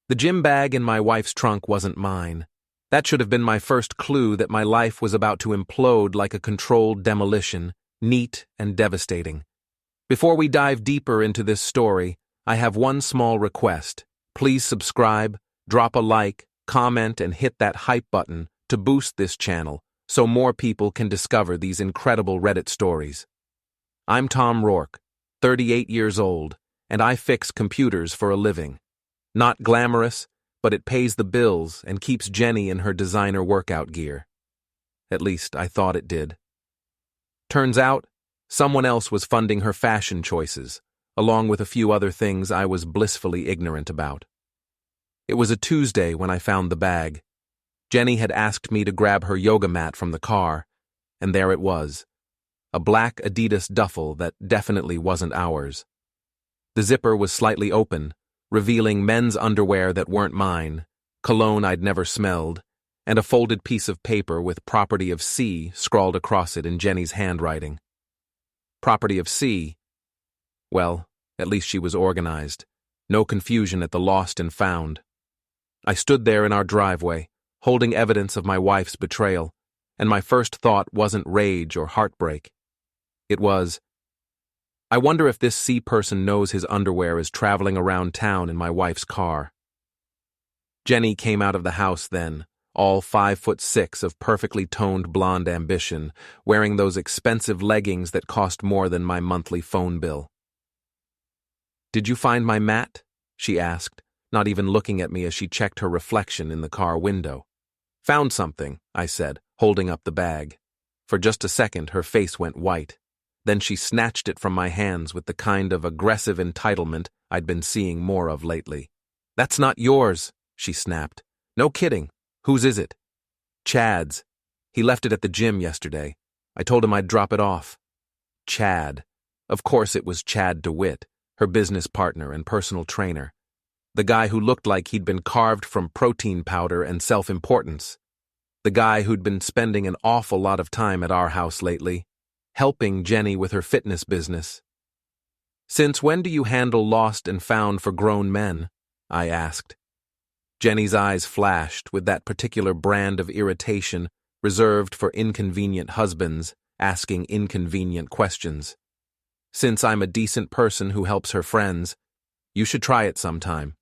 The gym bag in my wife's trunk wasn't mine. That should have been my first clue that my life was about to implode like a controlled demolition, neat and devastating. Before we dive deeper into this story, I have one small request. Please subscribe, drop a like, comment, and hit that hype button to boost this channel so more people can discover these incredible Reddit stories. I'm Tom Rourke, 38 years old, and I fix computers for a living. Not glamorous, but it pays the bills and keeps Jenny in her designer workout gear. At least, I thought it did. Turns out, someone else was funding her fashion choices, along with a few other things I was blissfully ignorant about. It was a Tuesday when I found the bag. Jenny had asked me to grab her yoga mat from the car, and there it was. A black Adidas duffel that definitely wasn't ours. The zipper was slightly open, revealing men's underwear that weren't mine, cologne I'd never smelled, and a folded piece of paper with Property of C scrawled across it in Jenny's handwriting. Property of C. Well, at least she was organized. No confusion at the lost and found. I stood there in our driveway, holding evidence of my wife's betrayal, and my first thought wasn't rage or heartbreak. It was, I wonder if this C person knows his underwear is traveling around town in my wife's car. Jenny came out of the house then, all 5'6" of perfectly toned blonde ambition, wearing those expensive leggings that cost more than my monthly phone bill. "Did you find my mat?" she asked, not even looking at me as she checked her reflection in the car window. "Found something," I said, holding up the bag. For just a second, her face went white. Then she snatched it from my hands with the kind of aggressive entitlement I'd been seeing more of lately. "That's not yours," she snapped. "No kidding. Whose is it?" "Chad's. He left it at the gym yesterday. I told him I'd drop it off." Chad. Of course it was Chad DeWitt, her business partner and personal trainer. The guy who looked like he'd been carved from protein powder and self-importance. The guy who'd been spending an awful lot of time at our house lately, helping Jenny with her fitness business. "Since when do you handle lost and found for grown men?" I asked. Jenny's eyes flashed with that particular brand of irritation reserved for inconvenient husbands asking inconvenient questions. "Since I'm a decent person who helps her friends, you should try it sometime."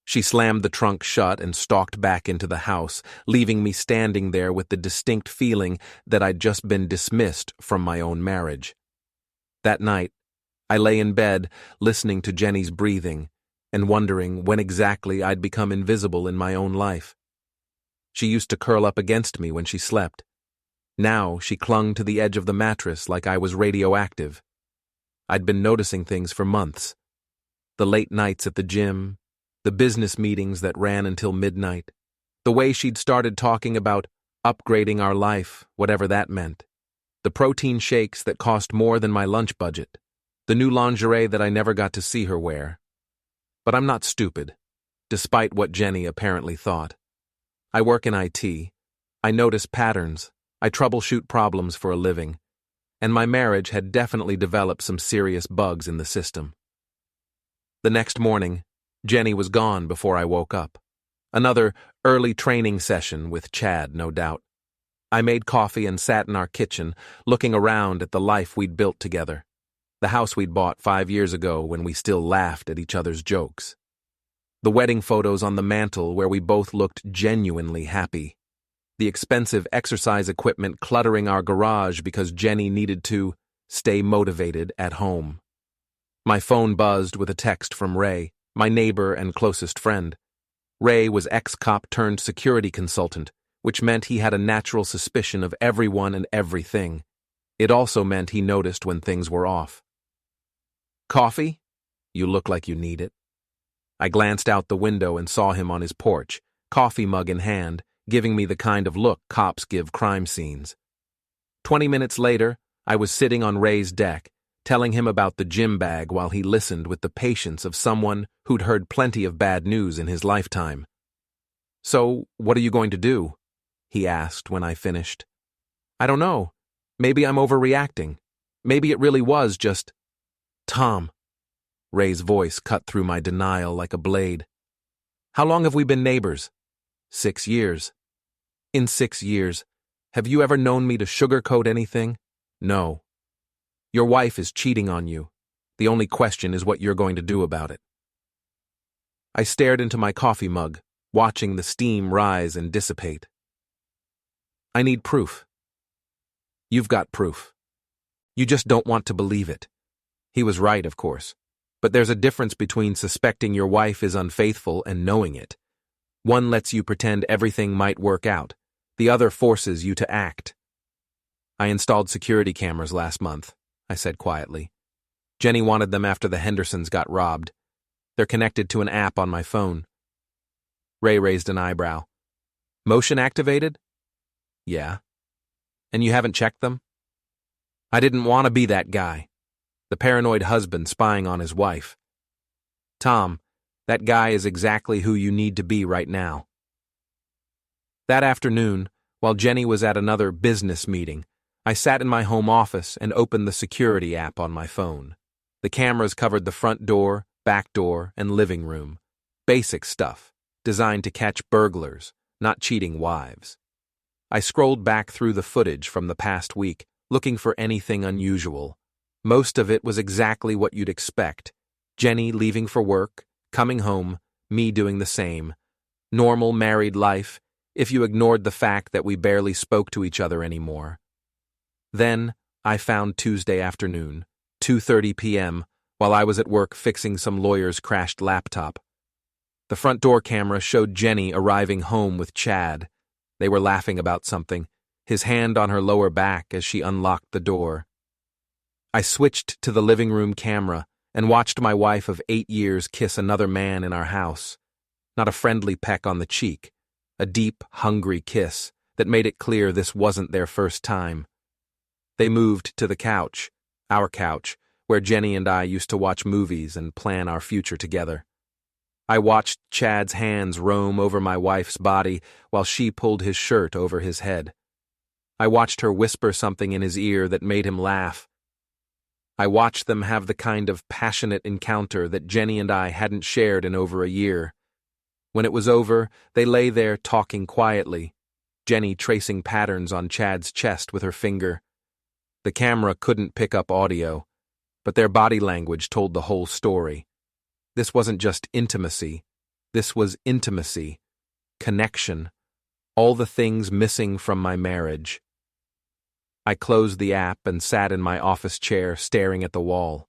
She slammed the trunk shut and stalked back into the house, leaving me standing there with the distinct feeling that I'd just been dismissed from my own marriage. That night, I lay in bed, listening to Jenny's breathing, and wondering when exactly I'd become invisible in my own life. She used to curl up against me when she slept. Now she clung to the edge of the mattress like I was radioactive. I'd been noticing things for months. The late nights at the gym, the business meetings that ran until midnight, the way she'd started talking about upgrading our life, whatever that meant, the protein shakes that cost more than my lunch budget, the new lingerie that I never got to see her wear. But I'm not stupid, despite what Jenny apparently thought. I work in IT. I notice patterns. I troubleshoot problems for a living. And my marriage had definitely developed some serious bugs in the system. The next morning, Jenny was gone before I woke up. Another early training session with Chad, no doubt. I made coffee and sat in our kitchen, looking around at the life we'd built together. The house we'd bought 5 years ago when we still laughed at each other's jokes. The wedding photos on the mantle where we both looked genuinely happy. The expensive exercise equipment cluttering our garage because Jenny needed to stay motivated at home. My phone buzzed with a text from Ray, my neighbor and closest friend. Ray was ex-cop turned security consultant, which meant he had a natural suspicion of everyone and everything. It also meant he noticed when things were off. "Coffee? You look like you need it." I glanced out the window and saw him on his porch, coffee mug in hand, giving me the kind of look cops give crime scenes. 20 minutes later, I was sitting on Ray's deck, telling him about the gym bag while he listened with the patience of someone who'd heard plenty of bad news in his lifetime. "So, what are you going to do?" he asked when I finished. "I don't know. Maybe I'm overreacting. Maybe it really was just—" "Tom." Ray's voice cut through my denial like a blade. How long have we been neighbors? 6 years. In 6 years, have you ever known me to sugarcoat anything? No. Your wife is cheating on you. The only question is what you're going to do about it. I stared into my coffee mug, watching the steam rise and dissipate. I need proof. You've got proof. You just don't want to believe it. He was right, of course. But there's a difference between suspecting your wife is unfaithful and knowing it. One lets you pretend everything might work out. The other forces you to act. I installed security cameras last month, I said quietly. Jenny wanted them after the Hendersons got robbed. They're connected to an app on my phone. Ray raised an eyebrow. Motion activated? Yeah. And you haven't checked them? I didn't want to be that guy. The paranoid husband spying on his wife. Tom, that guy is exactly who you need to be right now. That afternoon, while Jenny was at another business meeting, I sat in my home office and opened the security app on my phone. The cameras covered the front door, back door, and living room. Basic stuff, designed to catch burglars, not cheating wives. I scrolled back through the footage from the past week, looking for anything unusual. Most of it was exactly what you'd expect. Jenny leaving for work, coming home, me doing the same. Normal married life, if you ignored the fact that we barely spoke to each other anymore. Then, I found Tuesday afternoon, 2:30 p.m., while I was at work fixing some lawyer's crashed laptop. The front door camera showed Jenny arriving home with Chad. They were laughing about something, his hand on her lower back as she unlocked the door. I switched to the living room camera and watched my wife of 8 years kiss another man in our house. Not a friendly peck on the cheek, a deep, hungry kiss that made it clear this wasn't their first time. They moved to the couch, our couch, where Jenny and I used to watch movies and plan our future together. I watched Chad's hands roam over my wife's body while she pulled his shirt over his head. I watched her whisper something in his ear that made him laugh. I watched them have the kind of passionate encounter that Jenny and I hadn't shared in over a year. When it was over, they lay there talking quietly, Jenny tracing patterns on Chad's chest with her finger. The camera couldn't pick up audio, but their body language told the whole story. This wasn't just intimacy. This was intimacy, connection, all the things missing from my marriage. I closed the app and sat in my office chair staring at the wall.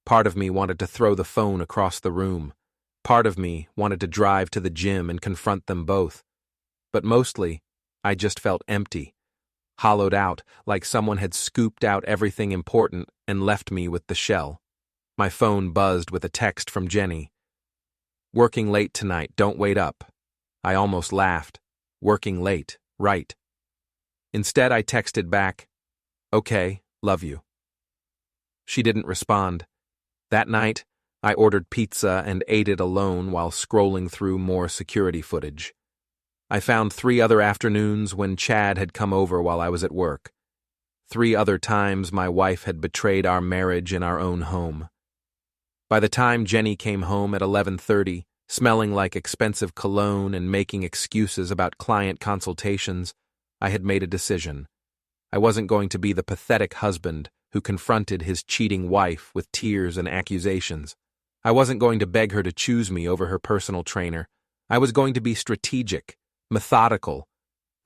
Part of me wanted to throw the phone across the room. Part of me wanted to drive to the gym and confront them both. But mostly, I just felt empty, hollowed out like someone had scooped out everything important and left me with the shell. My phone buzzed with a text from Jenny. Working late tonight, don't wait up. I almost laughed. Working late, right. Instead, I texted back, okay, love you. She didn't respond. That night, I ordered pizza and ate it alone while scrolling through more security footage. I found 3 other afternoons when Chad had come over while I was at work. 3 other times my wife had betrayed our marriage in our own home. By the time Jenny came home at 11:30, smelling like expensive cologne and making excuses about client consultations, I had made a decision. I wasn't going to be the pathetic husband who confronted his cheating wife with tears and accusations. I wasn't going to beg her to choose me over her personal trainer. I was going to be strategic, methodical.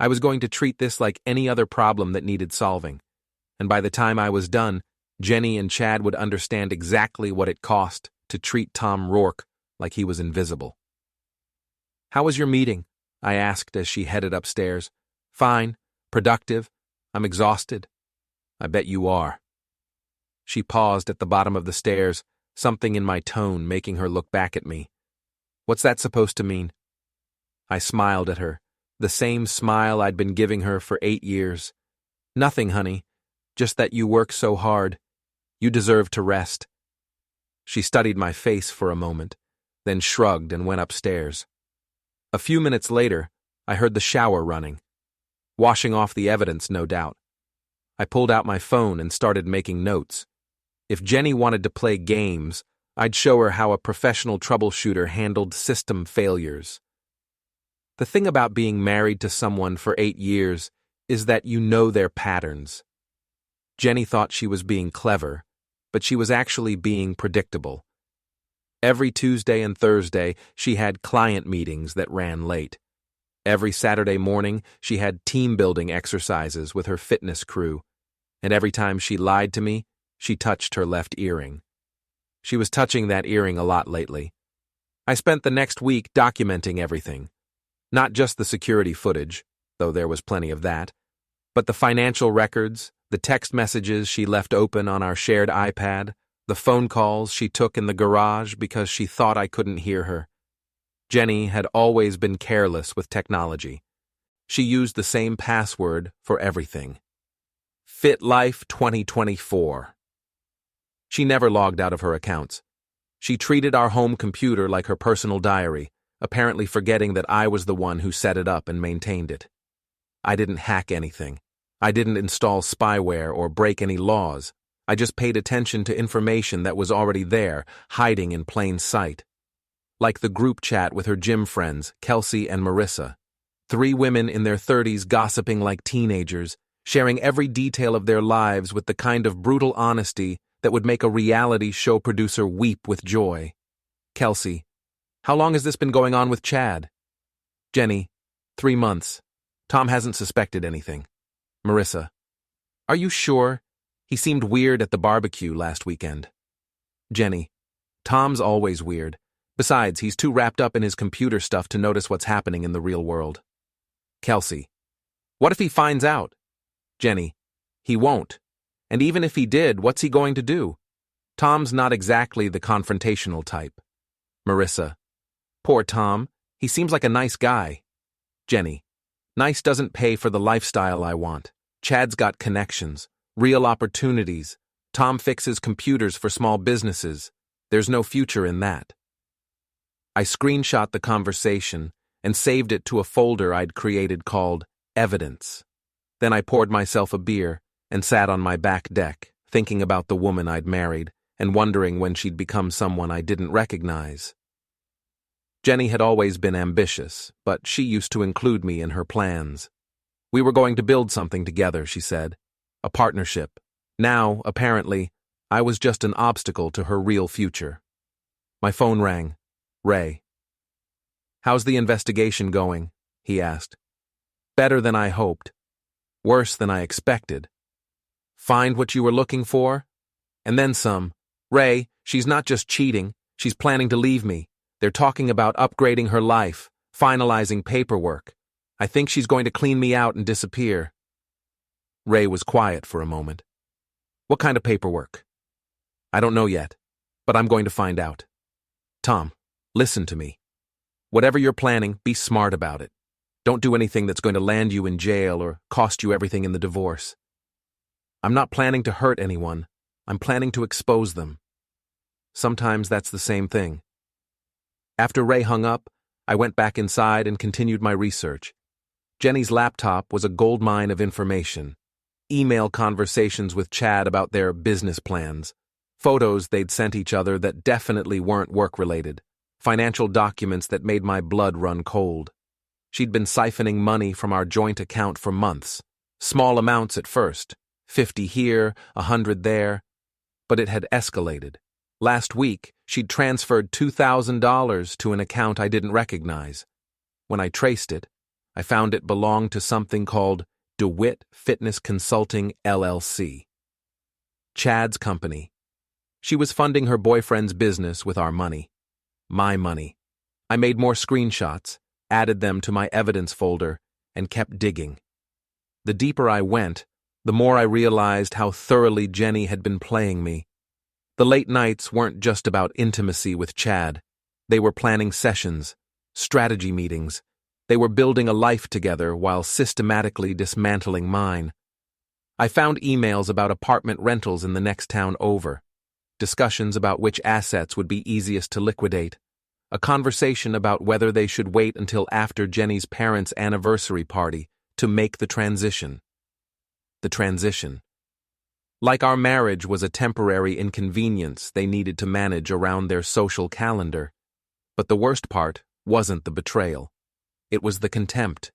I was going to treat this like any other problem that needed solving. And by the time I was done, Jenny and Chad would understand exactly what it cost to treat Tom Rourke like he was invisible. "How was your meeting?" I asked as she headed upstairs. "Fine. Productive. I'm exhausted." "I bet you are." She paused at the bottom of the stairs, something in my tone making her look back at me. "What's that supposed to mean?" I smiled at her, the same smile I'd been giving her for 8 years. "Nothing, honey. Just that you work so hard. You deserve to rest." She studied my face for a moment, then shrugged and went upstairs. A few minutes later, I heard the shower running. Washing off the evidence, no doubt. I pulled out my phone and started making notes. If Jenny wanted to play games, I'd show her how a professional troubleshooter handled system failures. The thing about being married to someone for 8 years is that you know their patterns. Jenny thought she was being clever, but she was actually being predictable. Every Tuesday and Thursday, she had client meetings that ran late. Every Saturday morning, she had team-building exercises with her fitness crew. And every time she lied to me, she touched her left earring. She was touching that earring a lot lately. I spent the next week documenting everything. Not just the security footage, though there was plenty of that, but the financial records, the text messages she left open on our shared iPad, the phone calls she took in the garage because she thought I couldn't hear her. Jenny had always been careless with technology. She used the same password for everything. FitLife 2024. She never logged out of her accounts. She treated our home computer like her personal diary, apparently forgetting that I was the one who set it up and maintained it. I didn't hack anything. I didn't install spyware or break any laws. I just paid attention to information that was already there, hiding in plain sight. Like the group chat with her gym friends, Kelsey and Marissa. 3 women in their 30s gossiping like teenagers, sharing every detail of their lives with the kind of brutal honesty that would make a reality show producer weep with joy. Kelsey: how long has this been going on with Chad? Jenny: 3 months. Tom hasn't suspected anything. Marissa: are you sure? He seemed weird at the barbecue last weekend. Jenny: Tom's always weird. Besides, he's too wrapped up in his computer stuff to notice what's happening in the real world. Kelsey: what if he finds out? Jenny: he won't. And even if he did, what's he going to do? Tom's not exactly the confrontational type. Marissa: poor Tom. He seems like a nice guy. Jenny: nice doesn't pay for the lifestyle I want. Chad's got connections, real opportunities. Tom fixes computers for small businesses. There's no future in that. I screenshot the conversation and saved it to a folder I'd created called Evidence. Then I poured myself a beer and sat on my back deck, thinking about the woman I'd married and wondering when she'd become someone I didn't recognize. Jenny had always been ambitious, but she used to include me in her plans. We were going to build something together, she said. A partnership. Now, apparently, I was just an obstacle to her real future. My phone rang. Ray. How's the investigation going? He asked. Better than I hoped. Worse than I expected. Find what you were looking for? And then some. Ray, she's not just cheating, she's planning to leave me. They're talking about upgrading her life, finalizing paperwork. I think she's going to clean me out and disappear. Ray was quiet for a moment. What kind of paperwork? I don't know yet, but I'm going to find out. Tom, listen to me. Whatever you're planning, be smart about it. Don't do anything that's going to land you in jail or cost you everything in the divorce. I'm not planning to hurt anyone. I'm planning to expose them. Sometimes that's the same thing. After Ray hung up, I went back inside and continued my research. Jenny's laptop was a goldmine of information. Email conversations with Chad about their business plans. Photos they'd sent each other that definitely weren't work-related. Financial documents that made my blood run cold. She'd been siphoning money from our joint account for months. Small amounts at first. 50 here, 100 there. But it had escalated. Last week, she'd transferred $2,000 to an account I didn't recognize. When I traced it, I found it belonged to something called DeWitt Fitness Consulting, LLC. Chad's company. She was funding her boyfriend's business with our money. My money. I made more screenshots, added them to my evidence folder, and kept digging. The deeper I went, the more I realized how thoroughly Jenny had been playing me. The late nights weren't just about intimacy with Chad. They were planning sessions, strategy meetings. They were building a life together while systematically dismantling mine. I found emails about apartment rentals in the next town over, discussions about which assets would be easiest to liquidate, a conversation about whether they should wait until after Jenny's parents' anniversary party to make the transition. The transition. Like our marriage was a temporary inconvenience they needed to manage around their social calendar. But the worst part wasn't the betrayal. It was the contempt.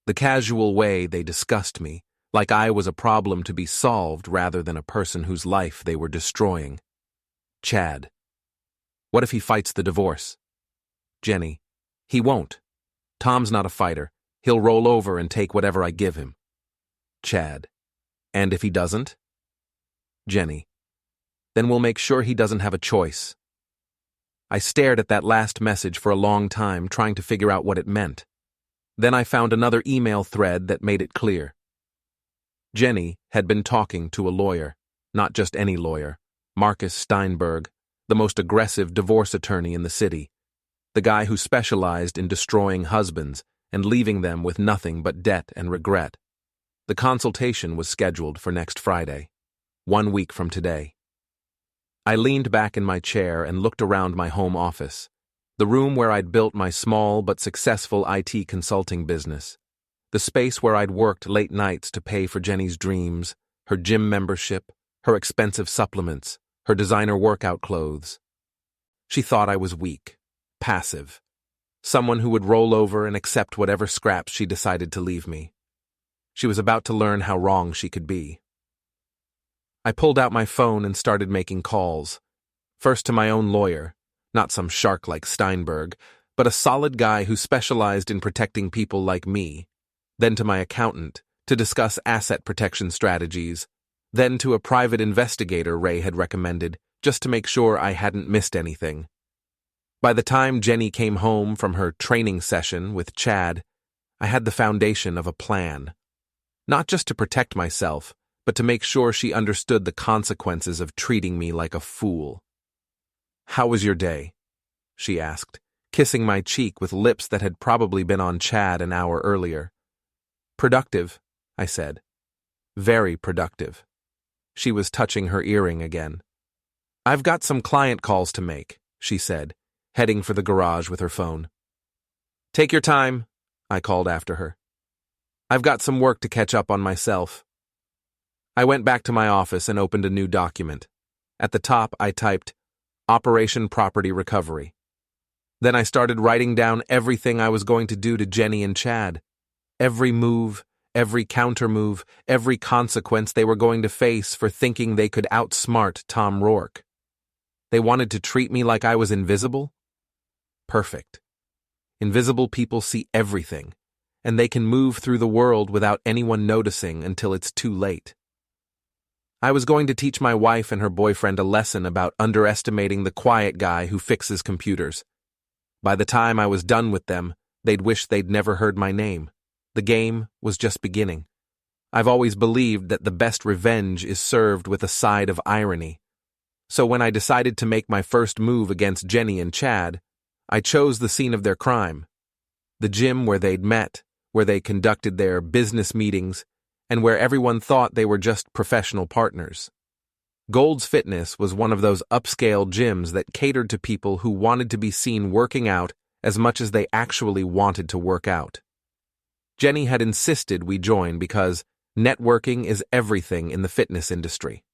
The casual way they discussed me, like I was a problem to be solved rather than a person whose life they were destroying. Chad. What if he fights the divorce? Jenny. He won't. Tom's not a fighter. He'll roll over and take whatever I give him. Chad. And if he doesn't? Jenny. Then we'll make sure he doesn't have a choice. I stared at that last message for a long time, trying to figure out what it meant. Then I found another email thread that made it clear. Jenny had been talking to a lawyer, not just any lawyer, Marcus Steinberg, the most aggressive divorce attorney in the city, the guy who specialized in destroying husbands and leaving them with nothing but debt and regret. The consultation was scheduled for next Friday, 1 week from today. I leaned back in my chair and looked around my home office, the room where I'd built my small but successful IT consulting business, the space where I'd worked late nights to pay for Jenny's dreams, her gym membership, her expensive supplements, her designer workout clothes. She thought I was weak, passive, someone who would roll over and accept whatever scraps she decided to leave me. She was about to learn how wrong she could be. I pulled out my phone and started making calls, first to my own lawyer, not some shark like Steinberg, but a solid guy who specialized in protecting people like me, then to my accountant to discuss asset protection strategies, then to a private investigator Ray had recommended, just to make sure I hadn't missed anything. By the time Jenny came home from her training session with Chad, I had the foundation of a plan. Not just to protect myself, but to make sure she understood the consequences of treating me like a fool. "How was your day?" she asked, kissing my cheek with lips that had probably been on Chad an hour earlier. "Productive," I said. "Very productive." She was touching her earring again. "I've got some client calls to make," she said, heading for the garage with her phone. "Take your time," I called after her. "I've got some work to catch up on myself." I went back to my office and opened a new document. At the top, I typed, Operation Property Recovery. Then I started writing down everything I was going to do to Jenny and Chad. Every move, every counter-move, every consequence they were going to face for thinking they could outsmart Tom Rourke. They wanted to treat me like I was invisible? Perfect. Invisible people see everything, and they can move through the world without anyone noticing until it's too late. I was going to teach my wife and her boyfriend a lesson about underestimating the quiet guy who fixes computers. By the time I was done with them, they'd wish they'd never heard my name. The game was just beginning. I've always believed that the best revenge is served with a side of irony. So when I decided to make my first move against Jenny and Chad, I chose the scene of their crime. The gym where they'd met, where they conducted their business meetings, and where everyone thought they were just professional partners. Gold's Fitness was one of those upscale gyms that catered to people who wanted to be seen working out as much as they actually wanted to work out. Jenny had insisted we join because networking is everything in the fitness industry.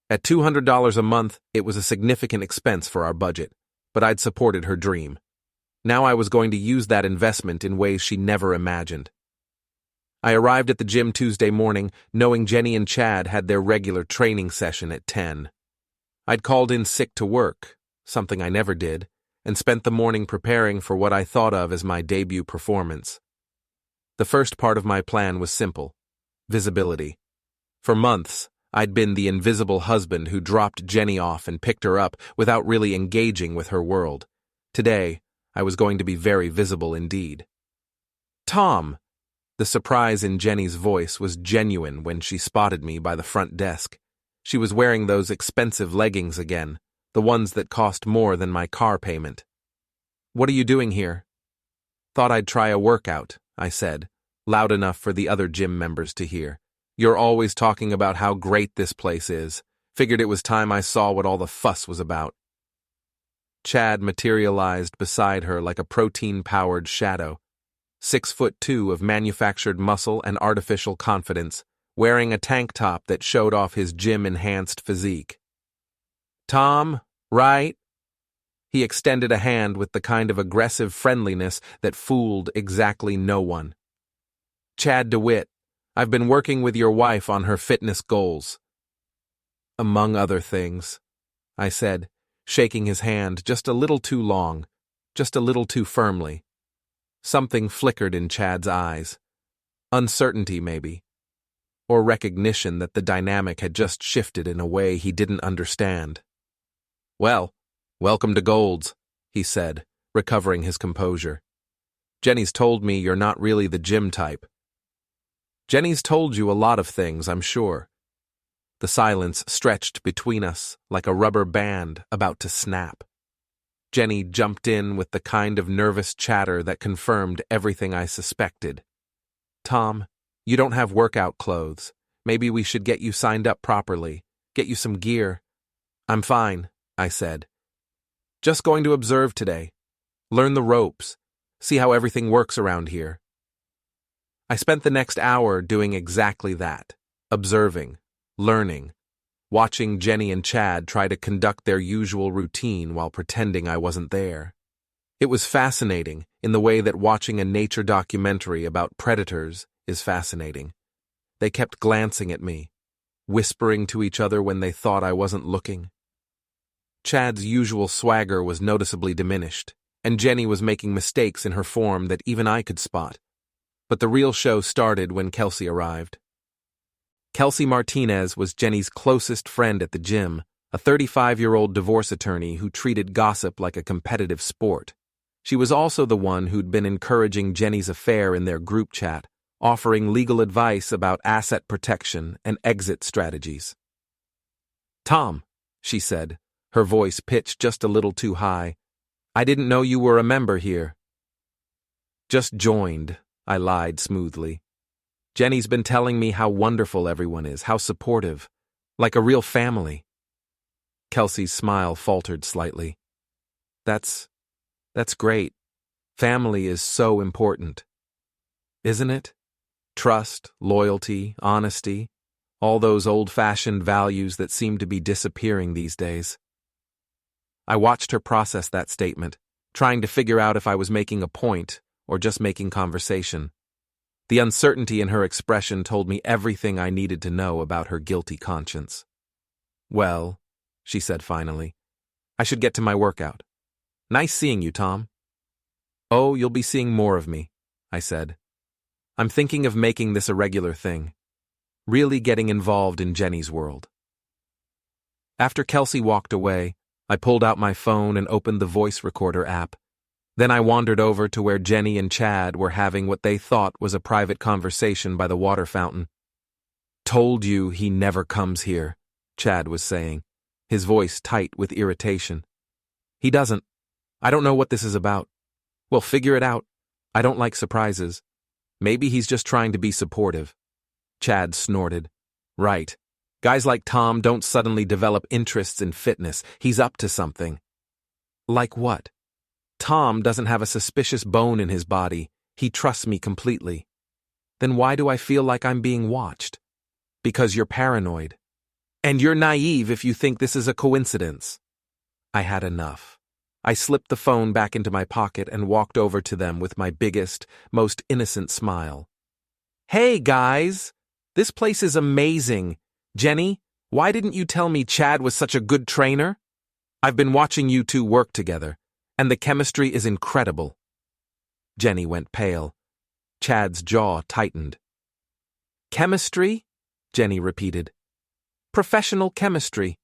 At $200 a month, it was a significant expense for our budget, but I'd supported her dream. Now I was going to use that investment in ways she never imagined. I arrived at the gym Tuesday morning, knowing Jenny and Chad had their regular training session at 10. I'd called in sick to work, something I never did, and spent the morning preparing for what I thought of as my debut performance. The first part of my plan was simple: visibility. For months, I'd been the invisible husband who dropped Jenny off and picked her up without really engaging with her world. Today, I was going to be very visible indeed. "Tom!" The surprise in Jenny's voice was genuine when she spotted me by the front desk. She was wearing those expensive leggings again, the ones that cost more than my car payment. "What are you doing here?" "Thought I'd try a workout," I said, loud enough for the other gym members to hear. "You're always talking about how great this place is. Figured it was time I saw what all the fuss was about." Chad materialized beside her like a protein-powered shadow. 6'2" of manufactured muscle and artificial confidence, wearing a tank top that showed off his gym-enhanced physique. "Tom, right?" He extended a hand with the kind of aggressive friendliness that fooled exactly no one. "Chad DeWitt, I've been working with your wife on her fitness goals." "Among other things," I said, shaking his hand just a little too long, just a little too firmly. Something flickered in Chad's eyes. Uncertainty, maybe. Or recognition that the dynamic had just shifted in a way he didn't understand. "Well, welcome to Gold's," he said, recovering his composure. "Jenny's told me you're not really the gym type." "Jenny's told you a lot of things, I'm sure." The silence stretched between us like a rubber band about to snap. Jenny jumped in with the kind of nervous chatter that confirmed everything I suspected. "Tom, you don't have workout clothes. Maybe we should get you signed up properly, get you some gear." "I'm fine," I said. "Just going to observe today. Learn the ropes. See how everything works around here." I spent the next hour doing exactly that, observing, learning, watching Jenny and Chad try to conduct their usual routine while pretending I wasn't there. It was fascinating in the way that watching a nature documentary about predators is fascinating. They kept glancing at me, whispering to each other when they thought I wasn't looking. Chad's usual swagger was noticeably diminished, and Jenny was making mistakes in her form that even I could spot. But the real show started when Kelsey arrived. Kelsey Martinez was Jenny's closest friend at the gym, a 35-year-old divorce attorney who treated gossip like a competitive sport. She was also the one who'd been encouraging Jenny's affair in their group chat, offering legal advice about asset protection and exit strategies. "Tom," she said, her voice pitched just a little too high, "I didn't know you were a member here." "Just joined," I lied smoothly. "Jenny's been telling me how wonderful everyone is, how supportive, like a real family." Kelsey's smile faltered slightly. That's great. Family is so important. Isn't it? Trust, loyalty, honesty, all those old-fashioned values that seem to be disappearing these days." I watched her process that statement, trying to figure out if I was making a point or just making conversation. The uncertainty in her expression told me everything I needed to know about her guilty conscience. "Well," she said finally, "I should get to my workout. Nice seeing you, Tom." "Oh, you'll be seeing more of me," I said. "I'm thinking of making this a regular thing, really getting involved in Jenny's world." After Kelsey walked away, I pulled out my phone and opened the voice recorder app. Then I wandered over to where Jenny and Chad were having what they thought was a private conversation by the water fountain. "Told you he never comes here," Chad was saying, his voice tight with irritation. "He doesn't. I don't know what this is about." "Well, figure it out. I don't like surprises." "Maybe he's just trying to be supportive." Chad snorted. "Right. Guys like Tom don't suddenly develop interests in fitness. He's up to something." "Like what?" "Tom doesn't have a suspicious bone in his body. He trusts me completely." "Then why do I feel like I'm being watched?" "Because you're paranoid. And you're naive if you think this is a coincidence." I had enough. I slipped the phone back into my pocket and walked over to them with my biggest, most innocent smile. "Hey, guys! This place is amazing. Jenny, why didn't you tell me Chad was such a good trainer? I've been watching you two work together, and the chemistry is incredible." Jenny went pale. Chad's jaw tightened. "Chemistry?" Jenny repeated. "Professional chemistry.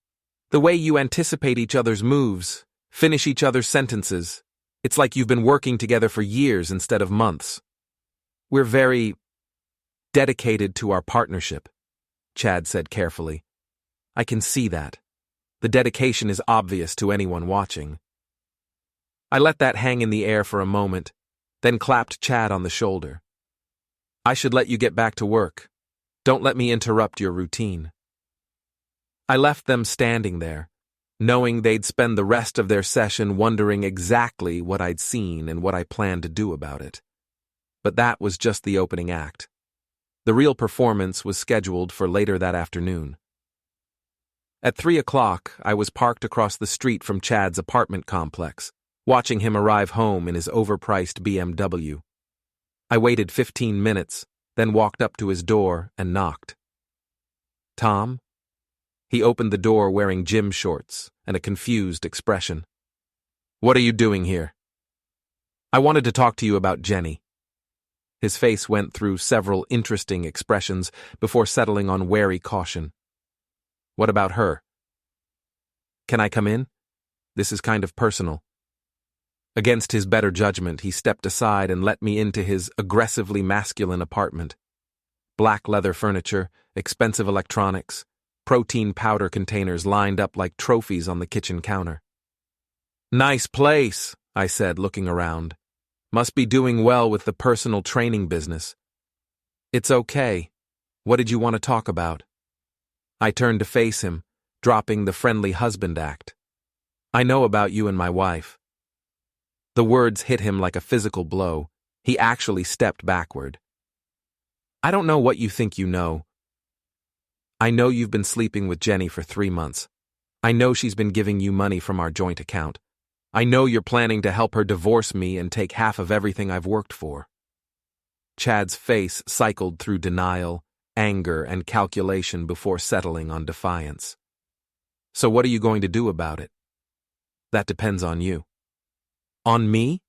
The way you anticipate each other's moves, finish each other's sentences. It's like you've been working together for years instead of months." "We're very dedicated to our partnership," Chad said carefully. "I can see that. The dedication is obvious to anyone watching." I let that hang in the air for a moment, then clapped Chad on the shoulder. "I should let you get back to work. Don't let me interrupt your routine." I left them standing there, knowing they'd spend the rest of their session wondering exactly what I'd seen and what I planned to do about it. But that was just the opening act. The real performance was scheduled for later that afternoon. At 3 o'clock, I was parked across the street from Chad's apartment complex, watching him arrive home in his overpriced BMW. I waited 15 minutes, then walked up to his door and knocked. "Tom?" He opened the door wearing gym shorts and a confused expression. "What are you doing here?" "I wanted to talk to you about Jenny." His face went through several interesting expressions before settling on wary caution. "What about her?" "Can I come in? This is kind of personal." Against his better judgment, he stepped aside and let me into his aggressively masculine apartment. Black leather furniture, expensive electronics, protein powder containers lined up like trophies on the kitchen counter. "Nice place," I said, looking around. "Must be doing well with the personal training business." "It's okay. What did you want to talk about?" I turned to face him, dropping the friendly husband act. "I know about you and my wife." The words hit him like a physical blow. He actually stepped backward. "I don't know what you think you know. I know you've been sleeping with Jenny for 3 months. I know she's been giving you money from our joint account. I know you're planning to help her divorce me and take half of everything I've worked for." Chad's face cycled through denial, anger, and calculation before settling on defiance. "So what are you going to do about it?" "That depends on you." "On me?"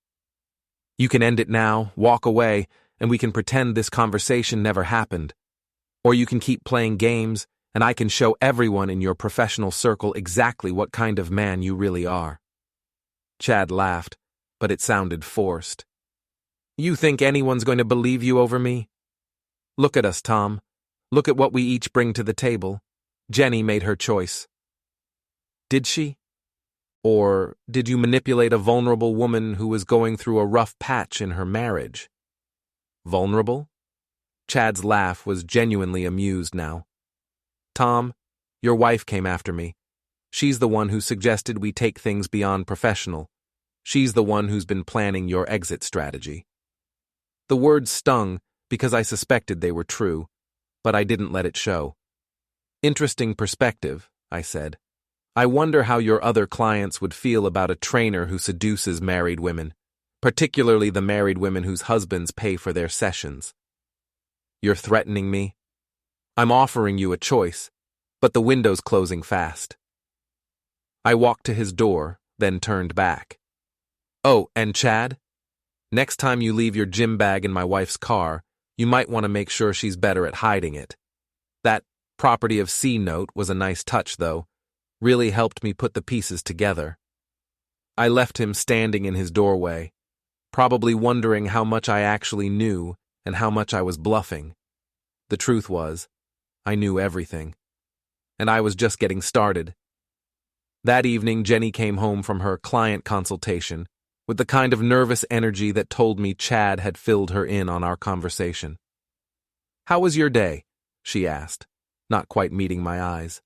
"You can end it now, walk away, and we can pretend this conversation never happened. Or you can keep playing games, and I can show everyone in your professional circle exactly what kind of man you really are." Chad laughed, but it sounded forced. "You think anyone's going to believe you over me? Look at us, Tom. Look at what we each bring to the table. Jenny made her choice." "Did she? Or did you manipulate a vulnerable woman who was going through a rough patch in her marriage?" "Vulnerable?" Chad's laugh was genuinely amused now. "Tom, your wife came after me. She's the one who suggested we take things beyond professional. She's the one who's been planning your exit strategy." The words stung because I suspected they were true, but I didn't let it show. "Interesting perspective," I said. "I wonder how your other clients would feel about a trainer who seduces married women, particularly the married women whose husbands pay for their sessions." "You're threatening me?" "I'm offering you a choice, but the window's closing fast." I walked to his door, then turned back. "Oh, and Chad? Next time you leave your gym bag in my wife's car, you might want to make sure she's better at hiding it. That property of C note was a nice touch, though. Really helped me put the pieces together." I left him standing in his doorway, probably wondering how much I actually knew and how much I was bluffing. The truth was, I knew everything. And I was just getting started. That evening, Jenny came home from her client consultation with the kind of nervous energy that told me Chad had filled her in on our conversation. "How was your day?" she asked, not quite meeting my eyes.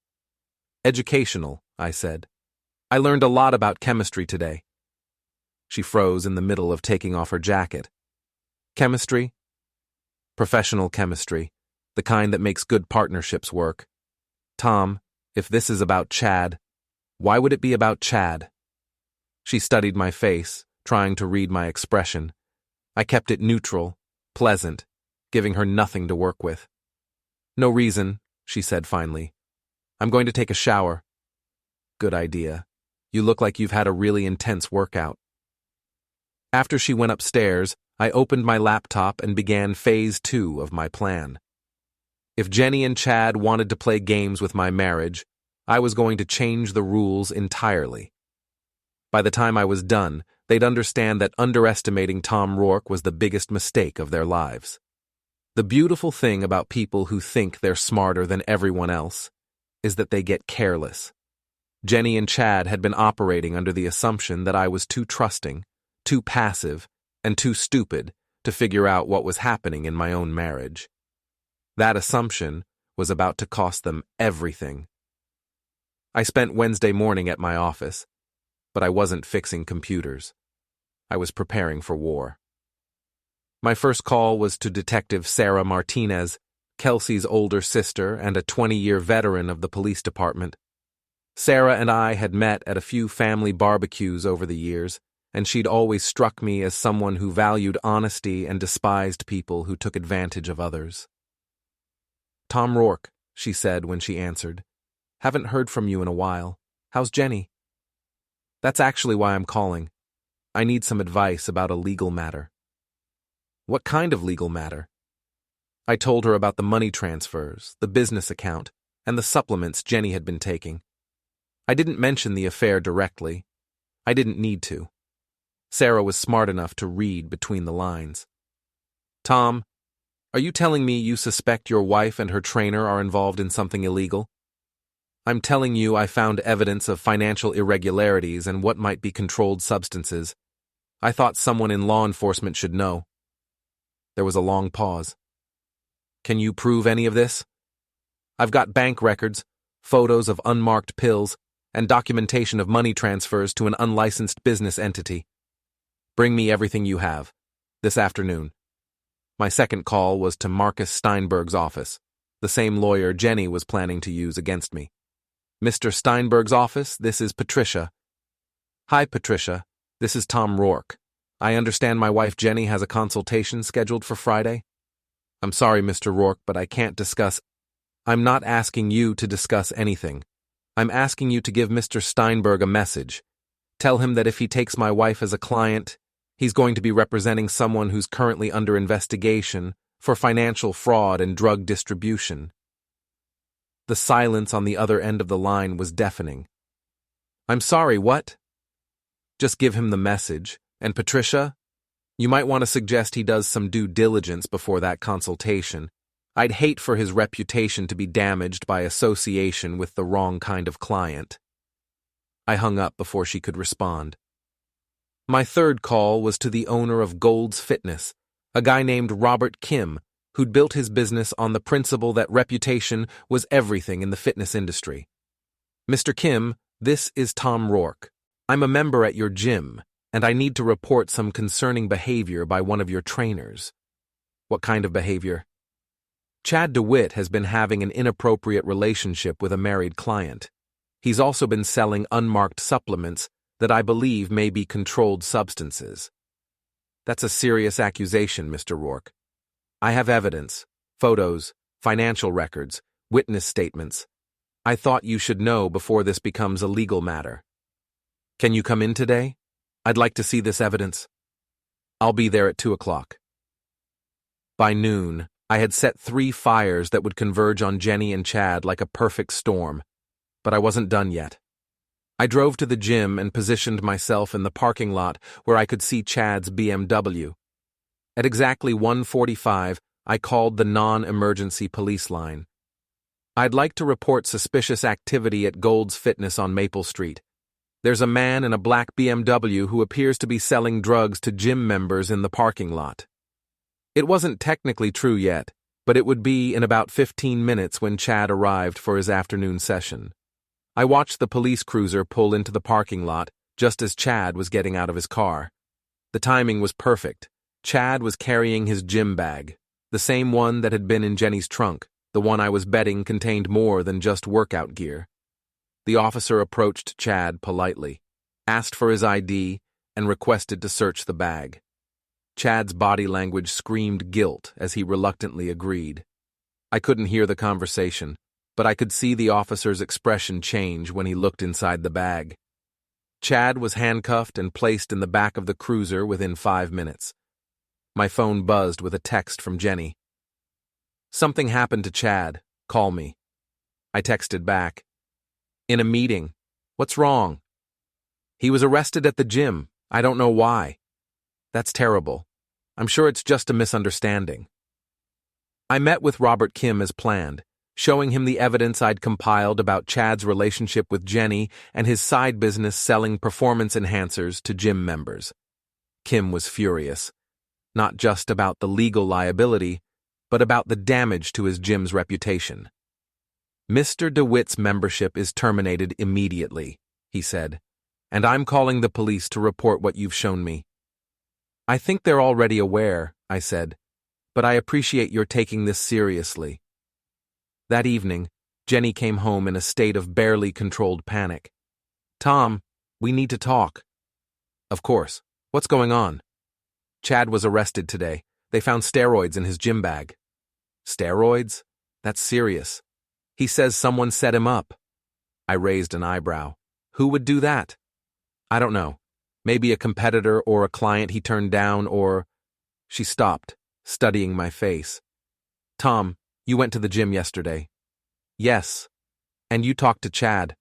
"Educational," I said. "I learned a lot about chemistry today." She froze in the middle of taking off her jacket. "Chemistry?" "Professional chemistry, the kind that makes good partnerships work. Tom, if this is about Chad, why would it be about Chad?" She studied my face, trying to read my expression. I kept it neutral, pleasant, giving her nothing to work with. "No reason," she said finally. "I'm going to take a shower." "Good idea. You look like you've had a really intense workout." After she went upstairs, I opened my laptop and began phase 2 of my plan. If Jenny and Chad wanted to play games with my marriage, I was going to change the rules entirely. By the time I was done, they'd understand that underestimating Tom Rourke was the biggest mistake of their lives. The beautiful thing about people who think they're smarter than everyone else is that they get careless. Jenny and Chad had been operating under the assumption that I was too trusting, too passive, and too stupid to figure out what was happening in my own marriage. That assumption was about to cost them everything. I spent Wednesday morning at my office, but I wasn't fixing computers. I was preparing for war. My first call was to Detective Sarah Martinez, Kelsey's older sister and a 20-year veteran of the police department. Sarah and I had met at a few family barbecues over the years, and she'd always struck me as someone who valued honesty and despised people who took advantage of others. "Tom Rourke," she said when she answered. "Haven't heard from you in a while. How's Jenny?" "That's actually why I'm calling. I need some advice about a legal matter." "What kind of legal matter?" I told her about the money transfers, the business account, and the supplements Jenny had been taking. I didn't mention the affair directly. I didn't need to. Sarah was smart enough to read between the lines. "Tom, are you telling me you suspect your wife and her trainer are involved in something illegal?" "I'm telling you I found evidence of financial irregularities and what might be controlled substances. I thought someone in law enforcement should know." There was a long pause. "Can you prove any of this?" "I've got bank records, photos of unmarked pills, and documentation of money transfers to an unlicensed business entity." "Bring me everything you have. This afternoon." My second call was to Marcus Steinberg's office, the same lawyer Jenny was planning to use against me. "Mr. Steinberg's office, this is Patricia." "Hi, Patricia. This is Tom Rourke. I understand my wife Jenny has a consultation scheduled for Friday." "I'm sorry, Mr. Rourke, but I can't discuss—" "I'm not asking you to discuss anything. I'm asking you to give Mr. Steinberg a message. Tell him that if he takes my wife as a client, he's going to be representing someone who's currently under investigation for financial fraud and drug distribution." The silence on the other end of the line was deafening. "I'm sorry, what?" "Just give him the message. And Patricia, you might want to suggest he does some due diligence before that consultation. I'd hate for his reputation to be damaged by association with the wrong kind of client." I hung up before she could respond. My third call was to the owner of Gold's Fitness, a guy named Robert Kim, who'd built his business on the principle that reputation was everything in the fitness industry. "Mr. Kim, this is Tom Rourke. I'm a member at your gym, and I need to report some concerning behavior by one of your trainers." "What kind of behavior?" "Chad DeWitt has been having an inappropriate relationship with a married client. He's also been selling unmarked supplements that I believe may be controlled substances." "That's a serious accusation, Mr. Rourke. I have evidence, photos, financial records, witness statements. I thought you should know before this becomes a legal matter." "Can you come in today? I'd like to see this evidence." "I'll be there at 2 o'clock. By noon, I had set 3 fires that would converge on Jenny and Chad like a perfect storm, but I wasn't done yet. I drove to the gym and positioned myself in the parking lot where I could see Chad's BMW. At exactly 1:45, I called the non-emergency police line. "I'd like to report suspicious activity at Gold's Fitness on Maple Street. There's a man in a black BMW who appears to be selling drugs to gym members in the parking lot." It wasn't technically true yet, but it would be in about 15 minutes when Chad arrived for his afternoon session. I watched the police cruiser pull into the parking lot just as Chad was getting out of his car. The timing was perfect. Chad was carrying his gym bag, the same one that had been in Jenny's trunk, the one I was betting contained more than just workout gear. The officer approached Chad politely, asked for his ID, and requested to search the bag. Chad's body language screamed guilt as he reluctantly agreed. I couldn't hear the conversation, but I could see the officer's expression change when he looked inside the bag. Chad was handcuffed and placed in the back of the cruiser within 5 minutes. My phone buzzed with a text from Jenny. "Something happened to Chad. Call me." I texted back. "In a meeting. What's wrong?" "He was arrested at the gym. I don't know why." "That's terrible. I'm sure it's just a misunderstanding." I met with Robert Kim as planned, showing him the evidence I'd compiled about Chad's relationship with Jenny and his side business selling performance enhancers to gym members. Kim was furious, not just about the legal liability, but about the damage to his gym's reputation. "Mr. DeWitt's membership is terminated immediately," he said, "and I'm calling the police to report what you've shown me." "I think they're already aware," I said, "but I appreciate your taking this seriously. That evening, Jenny came home in a state of barely controlled panic. "Tom, we need to talk." "Of course. What's going on?" "Chad was arrested today. They found steroids in his gym bag." "Steroids? That's serious. He says someone set him up." I raised an eyebrow. "Who would do that?" "I don't know. Maybe a competitor or a client he turned down or—" She stopped, studying my face. "Tom, you went to the gym yesterday." "Yes. And you talked to Chad."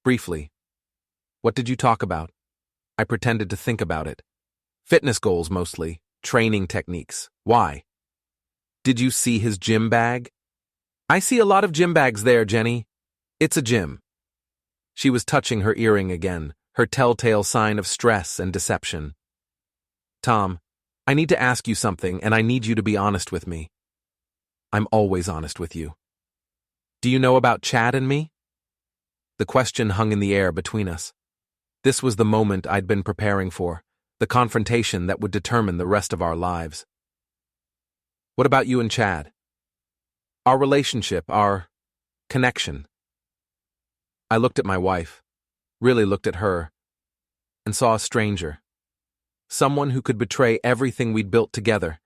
"Briefly." "What did you talk about?" I pretended to think about it. "Fitness goals mostly, training techniques. Why?" "Did you see his gym bag?" "I see a lot of gym bags there, Jenny. It's a gym." She was touching her earring again, her telltale sign of stress and deception. "Tom, I need to ask you something, and I need you to be honest with me." "I'm always honest with you." "Do you know about Chad and me?" The question hung in the air between us. This was the moment I'd been preparing for, the confrontation that would determine the rest of our lives. "What about you and Chad?" "Our relationship, our connection." I looked at my wife, really looked at her, and saw a stranger. Someone who could betray everything we'd built together,